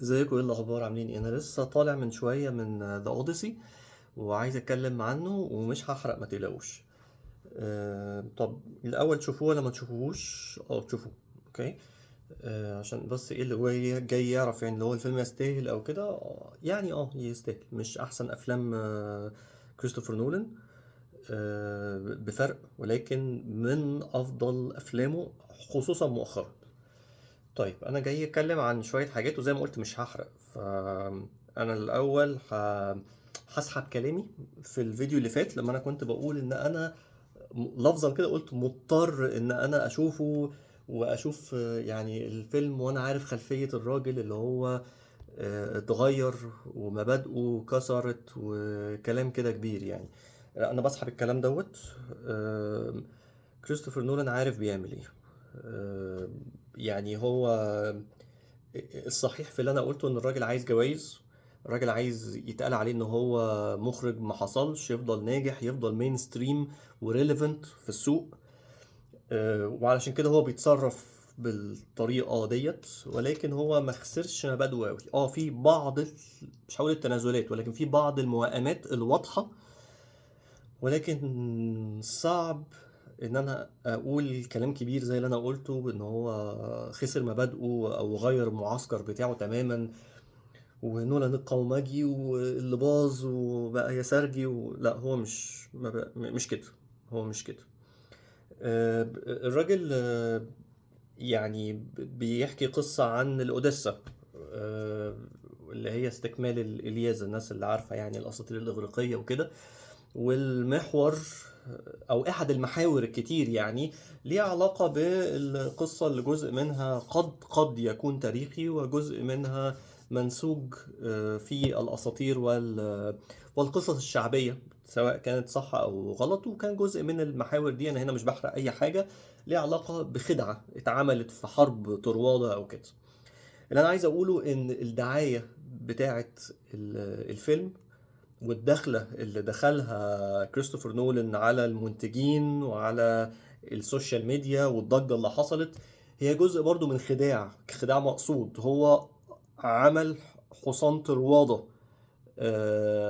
ازيكم؟ ايه الاخبار؟ عاملين ايه؟ انا لسه طالع من شويه من ذا اوديسي وعايز اتكلم عنه ومش هحرق، ما تقلقوش. طب الاول تشوفوه ولا ما تشوفوهوش؟ تشوفوه. اوكي. عشان بس ايه اللي هو جاي يعرف، يعني اللي هو الفيلم يستاهل او كده. يعني يستاهل، مش احسن افلام كريستوفر نولان بفرق، ولكن من افضل افلامه خصوصا مؤخرا. طيب انا جاي اتكلم عن شويه حاجات، وزي ما قلت مش هحرق. فانا الاول هسحب كلامي في الفيديو اللي فات لما انا كنت بقول ان انا لفظا كده قلت مضطر ان انا اشوفه، واشوف يعني الفيلم وانا عارف خلفيه الراجل اللي هو اتغير ومبادئه كسرت وكلام كده كبير يعني. لا، انا بسحب الكلام دوت. كريستوفر نولان عارف بيعمل ايه. آه، يعني هو الصحيح في اللي انا قلته ان الراجل عايز جوائز. الراجل عايز يتقال عليه ان هو مخرج ما حصلش، يفضل ناجح، يفضل مين ستريم وريليفنت في السوق. وعلشان كده هو بيتصرف بالطريقة ديت، ولكن هو ما خسرش مبادئه قوي. في بعض مش هقول التنازلات، ولكن في بعض الموائمات الواضحة. ولكن صعب ان انا اقول كلام كبير زي اللي انا قلته، بان هو خسر مبادئه او غير المعسكر بتاعه تماما، ونولان القومجي واللي باظ وبقى يسارجي لا، هو مش كده. هو مش كده. الراجل يعني بيحكي قصة عن الأوديسا، آه، اللي هي استكمال الإلياذة، الناس اللي عارفة يعني الأساطير الإغريقية وكده. والمحور أو أحد المحاور الكتير يعني ليه علاقة بالقصة، اللي جزء منها قد يكون تاريخي، وجزء منها منسوج في الأساطير والقصص الشعبية، سواء كانت صح أو غلط. وكان جزء من المحاور دي، أنا هنا مش بحرق أي حاجة، ليه علاقة بخدعة اتعملت في حرب طروادة أو كده. اللي أنا عايز أقوله إن الدعاية بتاعت الفيلم والدخلة اللي دخلها كريستوفر نولان على المنتجين وعلى السوشيال ميديا والضجة اللي حصلت، هي جزء برضو من خداع مقصود. هو عمل حصان طروادة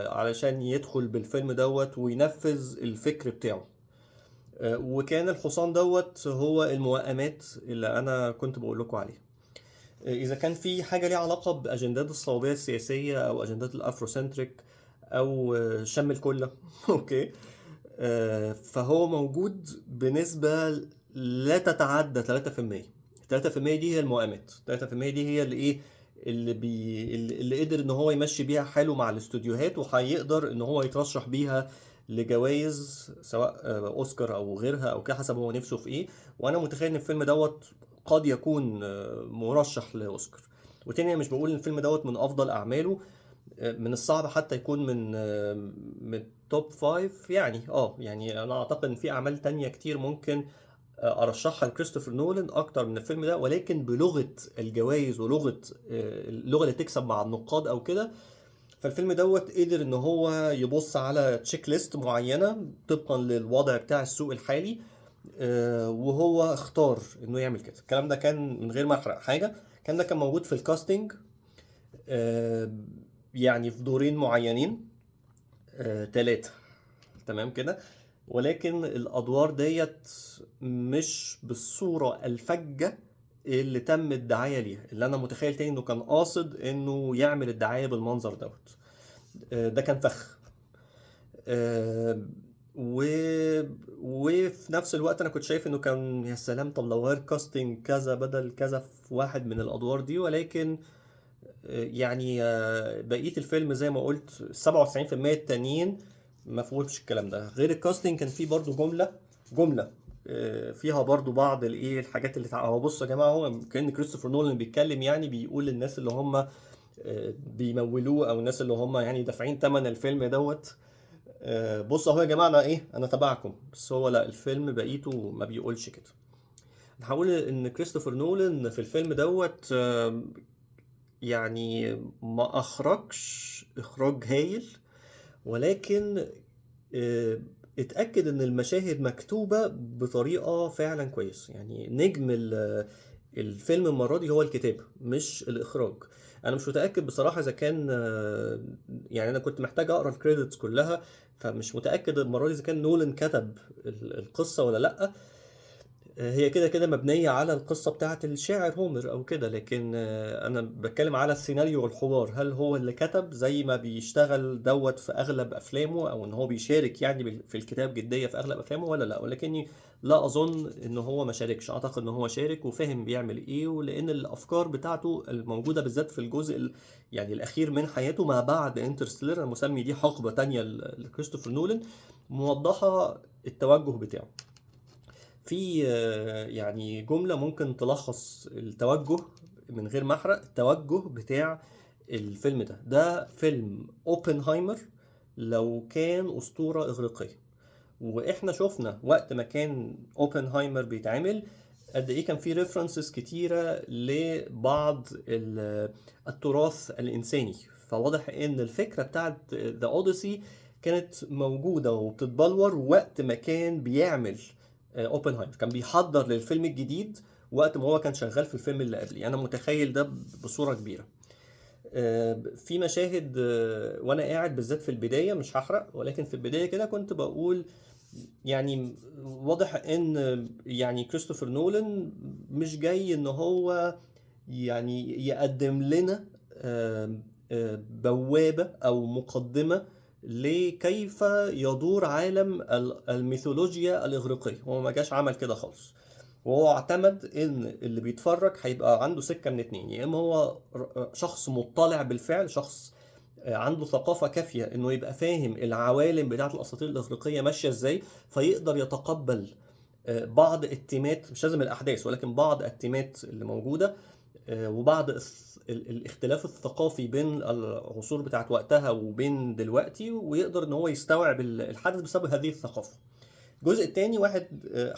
علشان يدخل بالفيلم دوت وينفذ الفكر بتاعه. وكان الحصان دوت هو الموائمات اللي انا كنت بقول لكم عليها. اذا كان في حاجه ليها علاقه باجندات الصوابيه السياسيه او اجندات الافروسنتريك او شم الكله اوكي. فهو موجود بنسبه لا تتعدى 3%. 3% دي هي الموائمات، 3% دي هي اللي ايه، اللي قدر ان هو يمشي بيها حاله مع الاستوديوهات، وهيقدر ان هو يترشح بيها لجوائز، سواء اوسكار او غيرها او كده، حسب هو نفسه في ايه. وانا متخيل ان الفيلم دوت قد يكون مرشح لاوسكار. وتاني أنا مش بقول ان الفيلم دوت من افضل اعماله. من الصعب حتى يكون من توب فايف يعني. يعني انا اعتقد ان في اعمال تانية كتير ممكن ارشحها لكريستوفر نولان اكتر من الفيلم ده، ولكن بلغة الجوائز ولغة اللغة اللي تكسب مع النقاد او كده. فالفيلم دوت قدر ان هو يبص على تشيك ليست معينة طبقا للوضع بتاع السوق الحالي، وهو اختار انه يعمل كده. الكلام ده كان من غير ما احرق حاجه. الكلام ده كان موجود في الكاستنج، آه، يعني في دورين معينين، 3. تمام كده. ولكن الادوار ديت مش بالصوره الفجه اللي تم الدعايه ليها، اللي انا متخيل تاني انه كان قاصد انه يعمل الدعايه بالمنظر دوت. ده كان فخ. آه، و... وفي نفس الوقت انا كنت شايف انه كان يا سلام، طب لو غير كاستنج كذا بدل كذا في واحد من الادوار دي. ولكن يعني بقية الفيلم زي ما قلت 97% التانيين ما فيهوش الكلام ده. غير الكاستنج كان فيه برضو جملة فيها برضو بعض الايه الحاجات اللي هو بصوا يا جماعة، هو كأن كريستوفر نولان بيتكلم، يعني بيقول للناس اللي هم بيمولوه، او الناس اللي هم يعني دافعين ثمن الفيلم دوت، بصوا اهو يا جماعه، انا تبعكم. بس هو لا، الفيلم بقيته ما بيقولش كده. أنا هقول ان كريستوفر نولان في الفيلم دوت يعني ما اخرجش اخراج هايل، ولكن آه، اتأكد ان المشاهد مكتوبة بطريقة فعلا كويسة. يعني نجم الفيلم المرة دي هو الكتابة مش الإخراج. أنا مش متأكد بصراحة إذا كان يعني أنا كنت محتاج أقرأ الكريدتس كلها، فمش متأكد المرة دي إذا كان نولان كتب القصة ولا لأ. هي كده كده مبنية على القصة بتاعة الشاعر هومر أو كده، لكن أنا بتكلم على السيناريو والحوار، هل هو اللي كتب زي ما بيشتغل دوت في أغلب أفلامه، أو إن هو بيشارك يعني في الكتاب جدية في أغلب أفلامه ولا لأ؟ ولكني لا أظن إن هو ما شاركش، أعتقد إن هو شارك وفهم بيعمل إيه، ولأن الأفكار بتاعته الموجودة بالذات في الجزء يعني الأخير من حياته ما بعد انترستيلر، أنا مسمي دي حقبة تانية لكريستوفر نولان، موضحة التوجه بتاعه. في يعني جملة ممكن تلخص التوجه من غير ما احرق التوجه بتاع الفيلم ده فيلم اوبنهايمر لو كان أسطورة إغريقية. واحنا شفنا وقت ما كان اوبنهايمر بيتعمل قد ايه كان في ريفرنسز كتيرة لبعض التراث الإنساني، فواضح ان الفكرة بتاعت ذا اوديسي كانت موجودة وبتتبلور وقت ما كان بيعمل اوبنهايمر، كان بيحضر للفيلم الجديد وقت ما هو كان شغال في الفيلم اللي قبليه. انا متخيل ده بصورة كبيرة. في مشاهد وانا قاعد بالذات في البداية، مش هحرق، ولكن في البداية كده كنت بقول يعني واضح ان يعني كريستوفر نولان مش جاي ان هو يعني يقدم لنا بوابة او مقدمة لكيف يدور عالم الميثولوجيا الإغريقية. هو ما جاش عمل كده خالص، وهو اعتمد ان اللي بيتفرج هيبقى عنده سكة من اتنين: يا اما هو شخص مطلع بالفعل، شخص عنده ثقافة كافية انه يبقى فاهم العوالم بتاعت الاساطير الاغريقية ماشية ازاي، فيقدر يتقبل بعض التيمات، مش لازم الاحداث ولكن بعض التيمات اللي موجودة، وبعض الاختلاف الثقافي بين العصور بتاعت وقتها وبين دلوقتي، ويقدر ان هو يستوعب الحدث بسبب هذه الثقافة. الجزء التاني واحد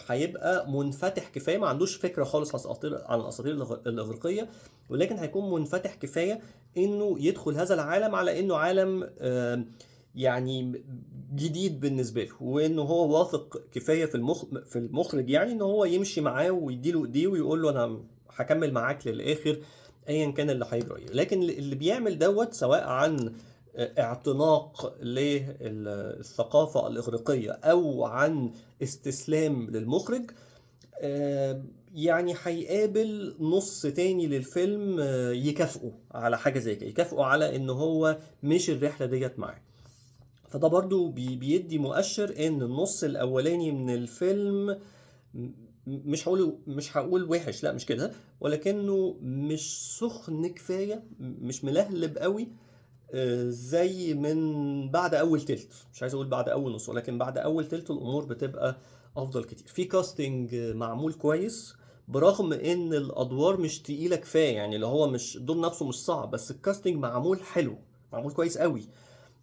هيبقى منفتح كفايه، ما عندوش فكره خالص عن الاساطير الاغريقيه، ولكن هيكون منفتح كفايه انه يدخل هذا العالم على انه عالم يعني جديد بالنسبه له، وانه هو واثق كفايه في المخرج، يعني ان هو يمشي معاه ويديله ايديه ويقول له انا هكمل معاك للاخر ايا كان اللي هيجرى. لكن اللي بيعمل دوت سواء عن اعتناق للثقافة الإغريقية أو عن استسلام للمخرج، يعني هيقابل نص تاني للفيلم يكافئه على حاجة زي كده، يكافئه على إن هو مش الرحلة ديت معاه. فده برضو بيدي مؤشر إن النص الأولاني من الفيلم مش هقول وحش، لا مش كده، ولكنه مش سخن كفاية، مش ملهلب قوي زي من بعد اول تلت. مش عايز اقول بعد اول نص، ولكن بعد اول تلت الامور بتبقى افضل كتير. في كاستنج معمول كويس برغم ان الادوار مش تقيله كفايه، يعني اللي هو مش الدور نفسه مش صعب، بس الكاستنج معمول حلو، معمول كويس قوي.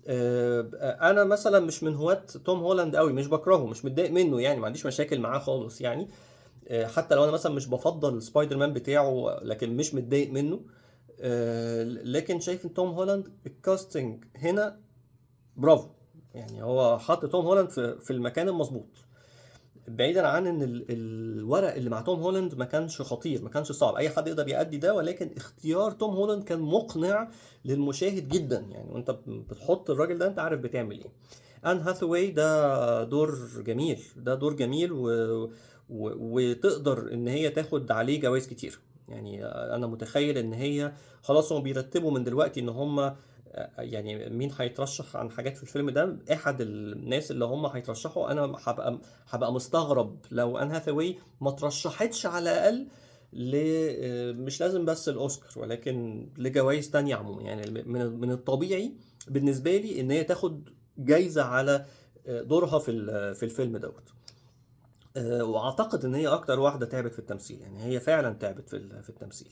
انا مثلا مش من هواة توم هولاند قوي، مش بكرهه، مش متضايق منه، يعني ما عنديش مشاكل معاه خالص يعني. حتى لو انا مثلا مش بفضل سبايدر مان بتاعه، لكن مش متضايق منه. لكن شايف ان توم هولاند الكاستنج هنا برافو، يعني هو حط توم هولاند في المكان المظبوط. بعيدا عن ان الورق اللي مع توم هولاند ما كانش خطير، ما كانش صعب، اي حد يقدر يأدي ده، ولكن اختيار توم هولاند كان مقنع للمشاهد جدا، يعني وانت بتحط الراجل ده انت عارف بتعمل ايه. ان هاثاواي ده دور جميل، ده دور جميل وتقدر ان هي تاخد عليه جوائز كتير. يعني انا متخيل ان هي خلاص هم بيرتبوا من دلوقتي ان هم يعني مين هيترشح عن حاجات في الفيلم ده. احد الناس اللي هم هيترشحوا انا هبقى مستغرب لو ان هاثاواي ما ترشحتش على الاقل مش لازم بس الاوسكار، ولكن لجوائز تانية عموما. يعني من الطبيعي بالنسبه لي ان هي تاخد جايزه على دورها في الفيلم دوت. واعتقد ان هي اكتر واحده تعبت في التمثيل، يعني هي فعلا تعبت في التمثيل.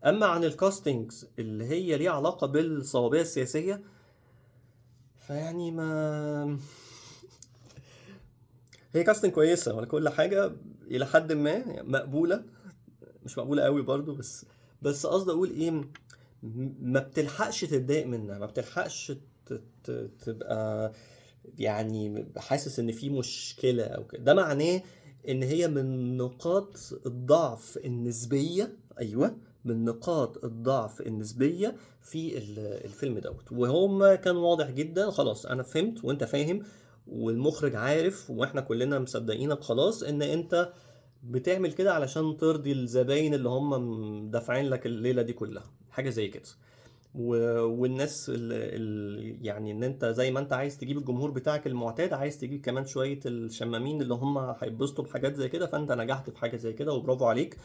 اما عن الكاستنجز اللي هي ليها علاقه بالصوابيه السياسيه، فيعني ما هي كاستنج كويسه ولا كل حاجه الى حد ما يعني مقبوله، مش مقبوله قوي برضو، بس قصدي اقول ايه، ما بتلحقش تتضايق منها، ما بتلحقش تبقى يعني حاسس ان في مشكله او كده. ده معناه ان هي من نقاط الضعف النسبية، ايوه، من نقاط الضعف النسبية في الفيلم دوت. وهم كان واضح جدا، خلاص انا فهمت وانت فاهم والمخرج عارف واحنا كلنا مصدقينك خلاص ان انت بتعمل كده علشان ترضي الزباين اللي هم دافعين لك الليلة دي كلها، حاجة زي كده. والناس يعني ان انت زي ما انت عايز تجيب الجمهور بتاعك المعتاد، عايز تجيب كمان شوية الشمامين اللي هم هيتبسطوا بحاجات زي كده، فانت نجحت في حاجة زي كده وبرافو عليك.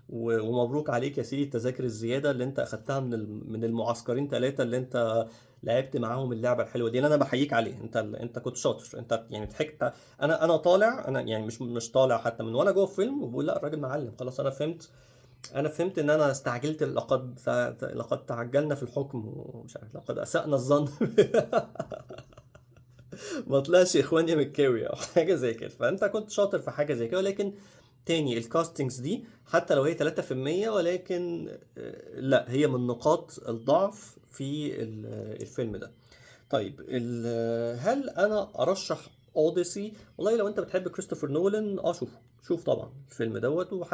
ومبروك عليك يا سيدي التذاكر الزيادة اللي انت اخدتها من المعسكرين ثلاثة اللي انت لعبت معاهم اللعبة الحلوة دي، اللي انا بحييك عليه. انت كنت شاطر، انت يعني ضحكت. انا طالع، انا يعني مش طالع حتى من وانا جوه الفيلم وبقول لا الراجل معلم خلاص، انا فهمت ان انا استعجلت، لقد تعجلنا في الحكم ومش عارف لقد اسأنا الظن. ما طلعش اخواني مكاوي او حاجه زي كده، فانت كنت شاطر في حاجه زي كده. ولكن تاني الكاستنجز دي حتى لو هي 3%، ولكن لا، هي من نقاط الضعف في الفيلم ده. طيب هل انا ارشح اوديسي؟ والله لو انت بتحب كريستوفر نولان شوف طبعا الفيلم دوت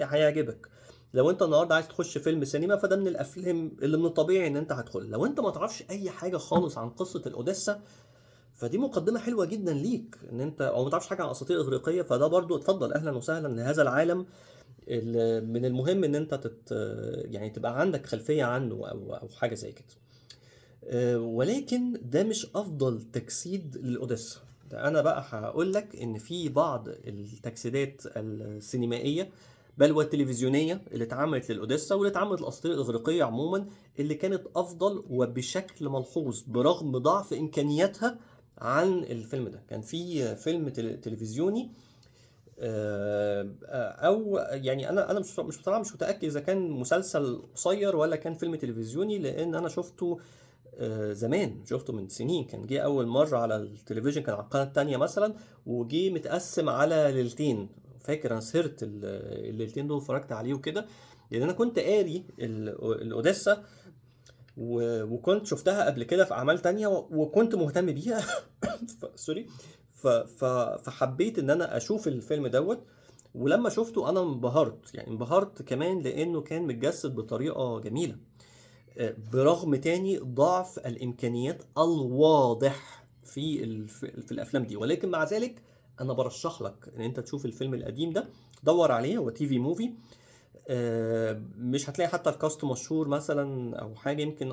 هيعجبك. لو انت النهارده عايز تخش فيلم سينما، فده من الافلام اللي من الطبيعي ان انت هتدخل. لو انت ما تعرفش اي حاجه خالص عن قصه الاوديسا، فدي مقدمه حلوه جدا ليك ان انت، او ما تعرفش حاجه عن الاساطير الاغريقيه، فده برضو اتفضل اهلا وسهلا لهذا العالم. من المهم ان انت يعني تبقى عندك خلفيه عنه او حاجه زي كده. ولكن ده مش افضل تجسيد للاوديسا. ده انا بقى هقول لك ان في بعض التجسيدات السينمائيه بل والتلفزيونيه اللي اتعملت للاوديسا واللي اتعملت للاساطير الاغريقيه عموما، اللي كانت افضل وبشكل ملحوظ برغم ضعف امكانياتها عن الفيلم ده. كان في فيلم تلفزيوني، او يعني انا مش بصراحه مش متاكد اذا كان مسلسل قصير ولا كان فيلم تلفزيوني، لان انا شفته زمان، شفته من سنين. كان جه اول مره على التلفزيون كان على القناه التانية مثلا، وجه متقسم على ليلتين. فاكر انا سهرت الليلتين دول اتفرجت عليه وكده، لان انا كنت قاري الاوديسا وكنت شفتها قبل كده في اعمال تانية وكنت مهتم بيها. سوري. فحبيت ان انا اشوف الفيلم دوت. ولما شفته انا انبهرت، يعني انبهرت كمان لانه كان متجسد بطريقه جميله، برغم تاني ضعف الامكانيات الواضح في الافلام دي. ولكن مع ذلك انا برشح لك ان انت تشوف الفيلم القديم ده، دور عليه، هو تي في موفي. مش هتلاقي حتى الكاست مشهور مثلا او حاجه، يمكن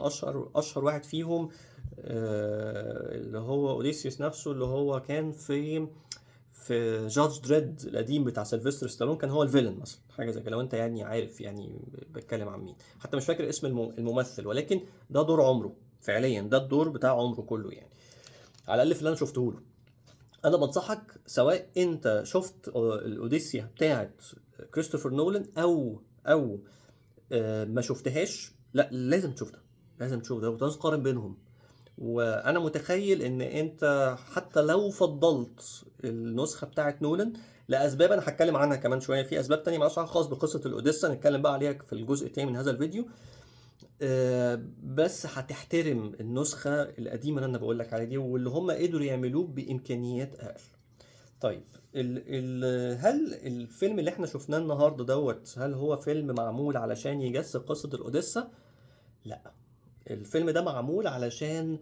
اشهر واحد فيهم اللي هو اوديسيوس نفسه، اللي هو كان في جادج دريد القديم بتاع سيلفستر ستالون، كان هو الفيلن مثلا، حاجه زي كده. لو انت يعني عارف يعني بتكلم عن مين، حتى مش فاكر اسم الممثل، ولكن ده دور عمره فعليا، ده الدور بتاع عمره كله يعني، على الاقل في اللي انا شفته له. انا بنصحك سواء انت شفت الاوديسيا بتاعت كريستوفر نولان او ما شفتهاش، لا لازم تشوفها، لازم تشوف ده وتقارن بينهم. وانا متخيل ان انت حتى لو فضلت النسخه بتاعت نولان لاسباب انا هتكلم عنها كمان شويه، في اسباب تانية مالهاش علاقه خالص بقصه الاوديسا نتكلم بقى عليها في الجزء التاني من هذا الفيديو. بس هتحترم النسخه القديمه اللي انا بقول لك عليها دي، واللي هم قدروا يعملوه بامكانيات اقل. طيب هل الفيلم اللي احنا شفناه النهارده دوت، هل هو فيلم معمول علشان يجسد قصة الأوديسا؟ لا، الفيلم ده معمول علشان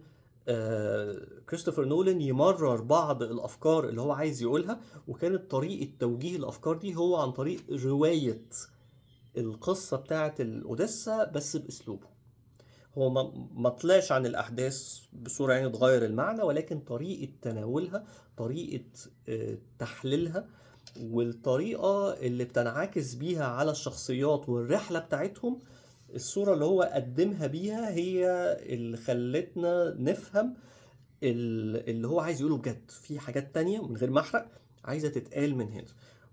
كريستوفر نولان يمرر بعض الأفكار اللي هو عايز يقولها، وكانت طريقة توجيه الأفكار دي هو عن طريق رواية القصة بتاعة الأوديسا بس بأسلوبه. هو ما طلعش عن الأحداث بصورة يعني تغير المعنى، ولكن طريقة تناولها، طريقة تحليلها، والطريقة اللي بتنعكس بيها على الشخصيات والرحلة بتاعتهم، الصورة اللي هو قدمها بيها هي اللي خلتنا نفهم اللي هو عايز يقوله بجد. في حاجات تانية من غير ما احرق عايزة تتقال من هنا.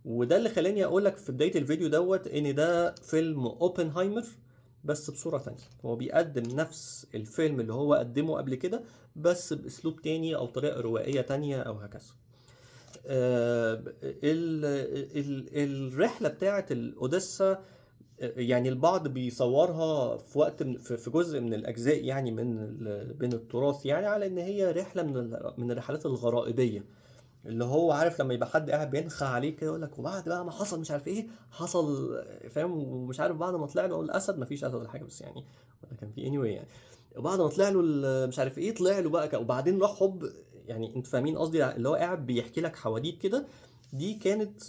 وده اللي خلاني اقولك في بداية الفيديو دوت ان ده فيلم اوبنهايمر بس بصورة تانية. هو بيقدم نفس الفيلم اللي هو قدمه قبل كده بس باسلوب تاني او طريقة روائية تانية او هكذا. الرحلة بتاعت الأوديسا، يعني البعض بيصورها في وقت في جزء من الأجزاء يعني من التراث، يعني على إن هي رحلة من الرحلات الغرائبية اللي هو عارف لما يبقى حد قاعد بينخى عليك كده يقول لك وبعد بقى ما حصل مش عارف ايه حصل، فاهم؟ ومش عارف بعد ما طلع له الاسد، ما فيش اسد ولا حاجه بس يعني، ولا كان في anyway يعني، وبعد ما طلع له مش عارف ايه طلع له بقى وبعدين راح هوب. يعني انتوا فاهمين قصدي، اللي هو قاعد بيحكي لك حواديت كده. دي كانت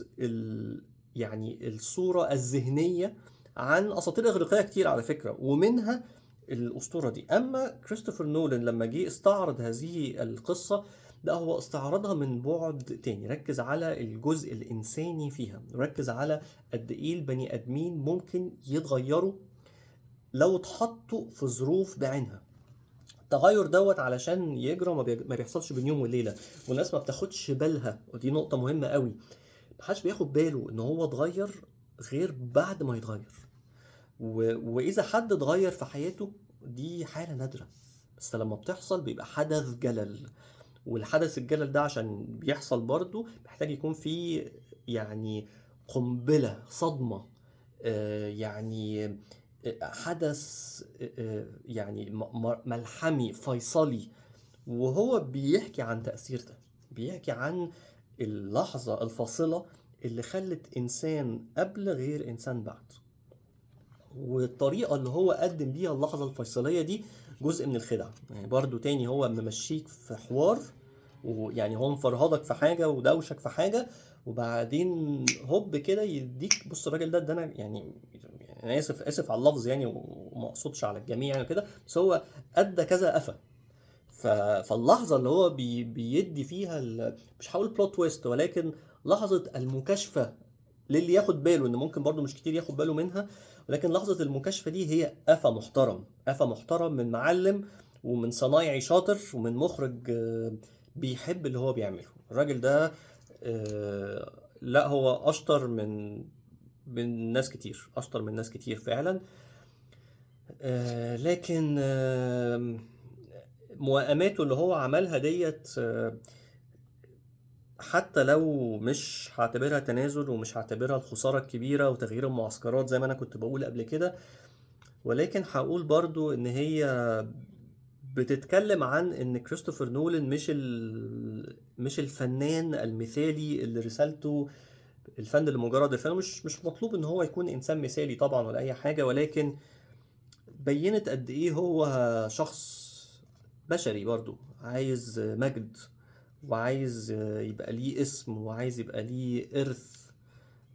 يعني الصوره الذهنيه عن اساطير اغريقيه كتير على فكره، ومنها الاسطوره دي. اما كريستوفر نولان لما جه استعرض هذه القصه، لا هو استعرضها من بعد تاني، ركز على الجزء الإنساني فيها، ركز على قد إيه البني آدمين ممكن يتغيروا لو اتحطوا في ظروف بعينها. التغير دوت علشان يجرى ما بيحصلش بين يوم وليلة، والناس ما بتاخدش بالها، ودي نقطة مهمة قوي. محدش بياخد باله ان هو اتغير غير بعد ما يتغير. واذا حد اتغير في حياته دي حالة نادرة، بس لما بتحصل بيبقى حدث جلل. والحدث الجلل ده عشان بيحصل برضه محتاج يكون فيه يعني قنبلة صدمة، يعني حدث يعني ملحمي فيصلي. وهو بيحكي عن تأثير ده، بيحكي عن اللحظة الفاصلة اللي خلت إنسان قبل غير إنسان بعد. والطريقة اللي هو قدم بيها اللحظة الفيصلية دي جزء من الخدع، يعني برضو تاني هو ممشيك في حوار، ويعني هو مفرهدك في حاجة ودوشك في حاجة، وبعدين هوب كده يديك بص الراجل ده انا يعني، انا اسف على اللفظ يعني، وما اقصدش على الجميع يعني كده، بس هو ادى كذا قفا. فاللحظة اللي هو بيدي فيها مش هقول بلوت تويست، ولكن لحظة المكاشفة للي ياخد باله، ان ممكن برضو مش كتير ياخد باله منها، ولكن لحظة المكاشفة دي هي قفا محترم، قفا محترم من معلم ومن صنايعي شاطر ومن مخرج بيحب اللي هو بيعمله الراجل ده. لا هو اشطر من ناس كتير، اشطر من ناس كتير فعلا. لكن موائماته اللي هو عملها ديت، حتى لو مش هعتبرها تنازل ومش هعتبرها الخسارة الكبيرة وتغيير المعسكرات زي ما انا كنت بقول قبل كده، ولكن هقول برضو ان هي بتتكلم عن ان كريستوفر نولان مش الفنان المثالي اللي رسالته الفن لمجرد الفن. مش مطلوب ان هو يكون انسان مثالي طبعا ولا اي حاجة، ولكن بينت قد ايه هو شخص بشري برضو عايز مجد، وعايز يبقى ليه اسم، وعايز يبقى ليه إرث،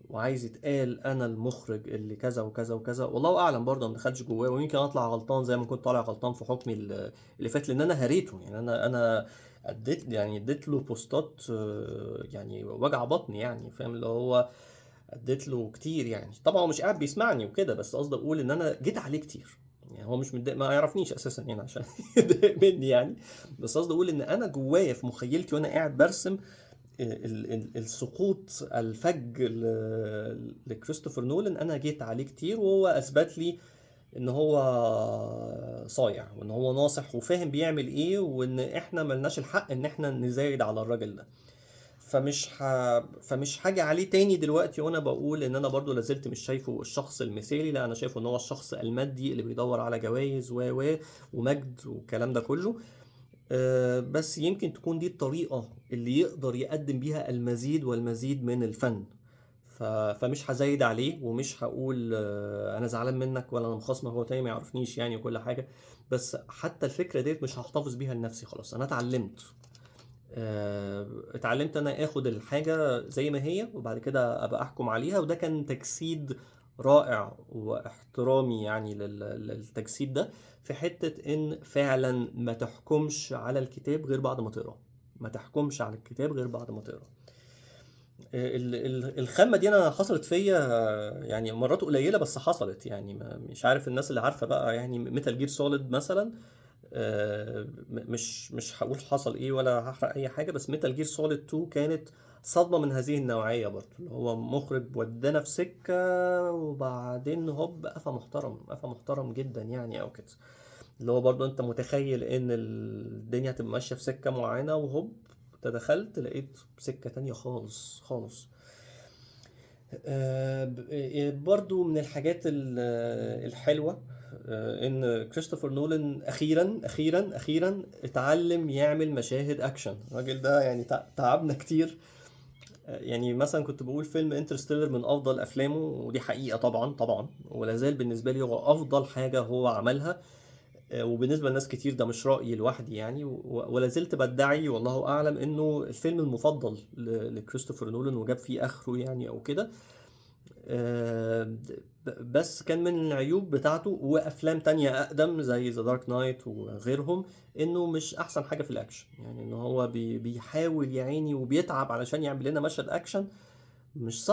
وعايز يتقال أنا المخرج اللي كذا وكذا وكذا. والله أعلم برضه ما دخلش جواه، ويمكن أطلع غلطان زي ما كنت طالع غلطان في حكمي اللي فات، لأن أنا هريته يعني. أنا اديت له بوستات يعني وجع بطني يعني، فاهم؟ اللي هو اديت له كتير يعني. طبعا هو مش قاعد بيسمعني وكده، بس قصدي اقول ان انا جيت عليه كتير. يعني هو مش متضايق، ما يعرفنيش اساسا يعني عشان يتضايق مني يعني. بس قصدي اقول ان انا جوايا في مخيلتي وانا قاعد برسم السقوط الفج لكريستوفر نولان، انا جيت عليه كتير، وهو اثبت لي ان هو صايع، وان هو ناصح وفاهم بيعمل ايه، وان احنا ملناش الحق ان احنا نزايد على الراجل ده. فمش هاجي عليه تاني دلوقتي وانا بقول ان انا برضو لازلت مش شايفه الشخص المثالي، لا انا شايفه ان هو الشخص المادي اللي بيدور على جوائز ومجد والكلام ده كله. بس يمكن تكون دي الطريقة اللي يقدر يقدم بيها المزيد والمزيد من الفن. فمش هزايد عليه، ومش هقول انا زعلان منك ولا انا مخاصمك، هو تاني ما يعرفنيش يعني وكل حاجة. بس حتى الفكرة ديت مش هحتفظ بيها لنفسي، خلاص انا اتعلمت. اتعلمت انا اخد الحاجة زي ما هي وبعد كده ابقى احكم عليها، وده كان تجسيد رائع واحترامي يعني للتجسيد ده، في حتة ان فعلا ما تحكمش على الكتاب غير بعد ما تقراه. ما تحكمش على الكتاب غير بعد ما تقراه. الخامة دي انا حصلت فيا يعني مرات قليلة، بس حصلت يعني. مش عارف الناس اللي عارفة بقى يعني ميتال جير سوليد مثلا. مش هقول حصل ايه ولا هحرق اي حاجه، بس ميتال جير سوليد 2 كانت صدمه من هذه النوعيه برضه، اللي هو مخرج ودانا في سكه وبعدين هوب قفا محترم، قفا محترم جدا يعني او كده. اللي هو برضه انت متخيل ان الدنيا هتبقى ماشيه في سكه معينه، وهوب تدخلت لقيت سكه تانية خالص خالص. برضو من الحاجات الحلوة ان كريستوفر نولان اخيرا اتعلم يعمل مشاهد اكشن. الراجل ده يعني تعبنا كتير. يعني مثلا كنت بقول فيلم انترستيلر من افضل افلامه، ودي حقيقة طبعا، ولا زال بالنسبة لي هو افضل حاجة هو عملها. وبالنسبة لناس كتير ده مش رأيي لوحدي يعني، ولا زلت بدعي والله أعلم إنه الفيلم المفضل لكريستوفر نولان، وجاب فيه آخره يعني أو كده. بس كان من العيوب بتاعته وأفلام تانية أقدم زي ذا دارك نايت وغيرهم إنه مش أحسن حاجة في الأكشن. يعني إن هو بيحاول يا عيني وبيتعب علشان يعمل لنا مشهد أكشن. مش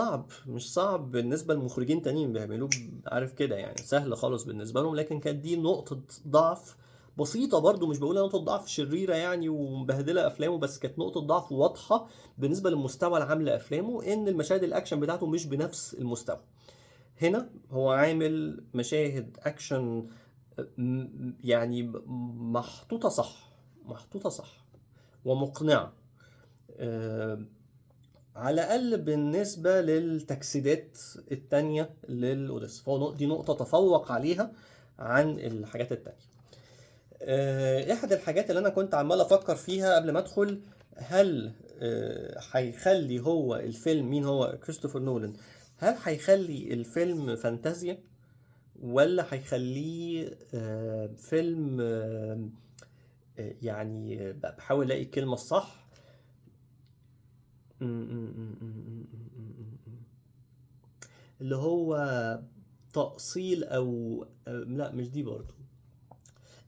صعب بالنسبة لمخرجين تانيين بيعملوه، عارف كده يعني سهل خالص بالنسبة لهم. لكن كانت دي نقطة ضعف بسيطة برضو، مش بقولها نقطة ضعف شريرة يعني ومبهدلة أفلامه، بس كانت نقطة ضعف واضحة بالنسبة للمستوى العام لأفلامه، إن المشاهد الأكشن بتاعته مش بنفس المستوى. هنا هو عامل مشاهد أكشن يعني محطوطة صح ومقنعة. آه، على الأقل بالنسبة للتجسيدات التانية للأوديسا، فهو دي نقطة تفوق عليها عن الحاجات التانية. إحدى الحاجات اللي أنا كنت عمال أفكر فيها قبل ما أدخل، هل هيخلي هو الفيلم، مين هو كريستوفر نولان، هل هيخلي الفيلم فانتازيا ولا هيخليه فيلم يعني بحاول ألاقي الكلمة الصح. م- م- م- م- م- م- م- اللي هو تأصيل أو لا مش دي برضو،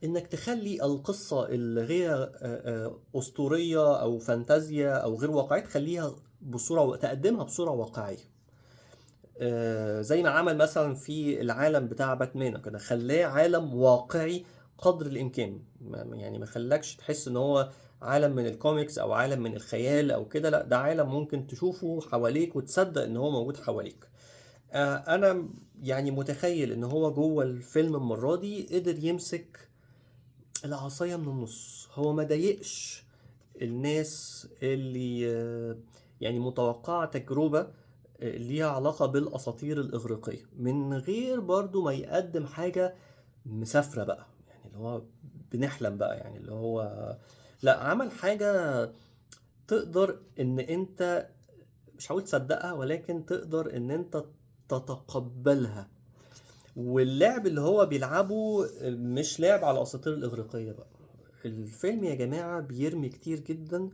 إنك تخلي القصة اللي هي أسطورية أو فانتازيا أو غير واقعية تخليها بصورة، تقدمها بصورة واقعية. زي ما عمل مثلا في العالم بتاع باتمان كده، خلاه عالم واقعي قدر الإمكان. يعني ما خلاكش تحس إن هو عالم من الكوميكس أو عالم من الخيال أو كده، لا ده عالم ممكن تشوفه حواليك وتصدق إن هو موجود حواليك. انا يعني متخيل ان هو جوه الفيلم المرة دي قدر يمسك العصاية من النص. هو ما ضايقش الناس اللي يعني متوقعة تجربة ليها علاقة بالأساطير الإغريقية، من غير برضو ما يقدم حاجة مسافرة بقى، يعني اللي هو بنحلم بقى، يعني اللي هو لا، عمل حاجة تقدر ان انت مش هقول تصدقها، ولكن تقدر ان انت تتقبلها. واللعب اللي هو بيلعبه مش لعب على الاساطير الاغريقيه بقى. الفيلم يا جماعه بيرمي كتير جدا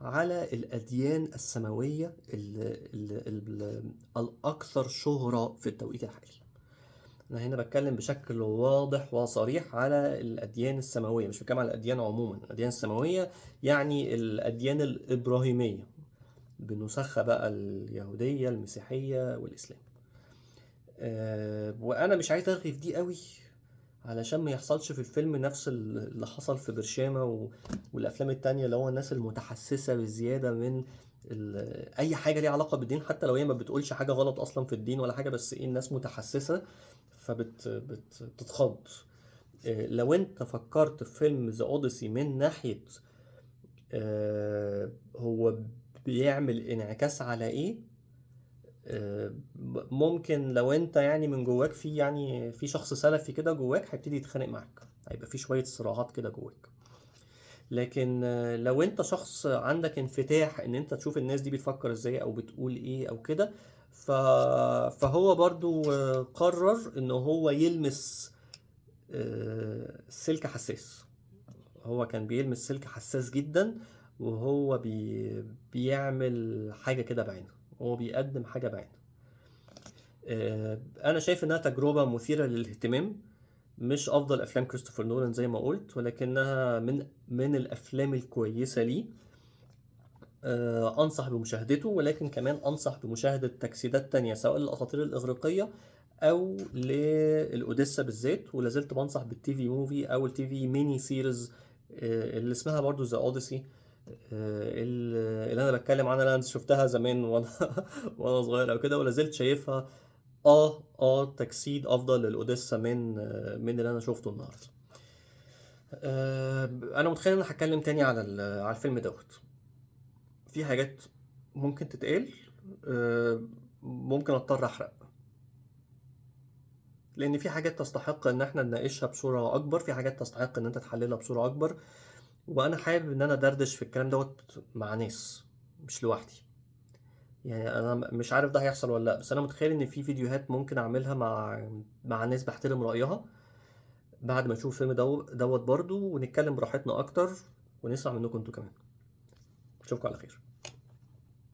على الاديان السماويه الاكثر شهره في التوقيت الحالي. انا هنا بتكلم بشكل واضح وصريح على الاديان السماويه، مش بتكلم على الاديان عموما. الاديان السماويه يعني الاديان الابراهيميه بنسخة بقى اليهودية المسيحية والإسلام. وأنا مش عايز أرغي في دي قوي علشان ما يحصلش في الفيلم نفس اللي حصل في برشامة والأفلام التانية، اللي هو الناس المتحسسة بزيادة من أي حاجة ليها علاقة بالدين، حتى لو هي ما بتقولش حاجة غلط أصلا في الدين ولا حاجة، بس إيه، الناس متحسسة بتتخض. لو أنت فكرت في فيلم ذا أوديسي من ناحية هو بيعمل انعكاس على ايه، ممكن لو انت يعني من جواك في، يعني في شخص سلفي كده جواك هيبتدي يتخانق معاك، هيبقى في شوية صراعات كده جواك. لكن لو انت شخص عندك انفتاح ان انت تشوف الناس دي بتفكر ازاي او بتقول ايه او كده، فهو برضو قرر ان هو يلمس سلك حساس. هو كان بيلمس سلك حساس جدا، وهو بيعمل حاجة كده بعينها، هو بيقدم حاجة بعينها. أنا شايف إنها تجربة مثيرة للاهتمام. مش أفضل أفلام كريستوفر نولان زي ما قلت، ولكنها من الأفلام الكويسة ليه. أنصح بمشاهدته، ولكن كمان أنصح بمشاهدة تجسيدات تانية سواء للأساطير الإغريقية أو للأوديسا بالذات. ولازلت بنصح بالتي في موفي أو التي في ميني سيريز اللي اسمها برضو ذا أوديسي، اللي أنا بتكلم عنها. أنا شفتها زمان وأنا وأنا صغير أو كده، ولازلت شايفها تجسيد أفضل للأوديسا من اللي أنا شفته النهاردة. أنا متخيل إن أنا هتكلم تاني على الفيلم دوت. في حاجات ممكن تتقال، ممكن اضطر احرق، لان في حاجات تستحق ان احنا نناقشها بصورة اكبر، في حاجات تستحق ان انت تحللها بصورة اكبر، وانا حابب ان انا دردش في الكلام دوت مع ناس مش لوحدي. يعني انا مش عارف ده هيحصل ولا لا، بس انا متخيل ان في فيديوهات ممكن اعملها مع ناس بحترم رأيها بعد ما نشوف الفيلم دوت برضو، ونتكلم براحتنا اكتر ونسمع منكم انتوا كمان. اشوفكم على خير.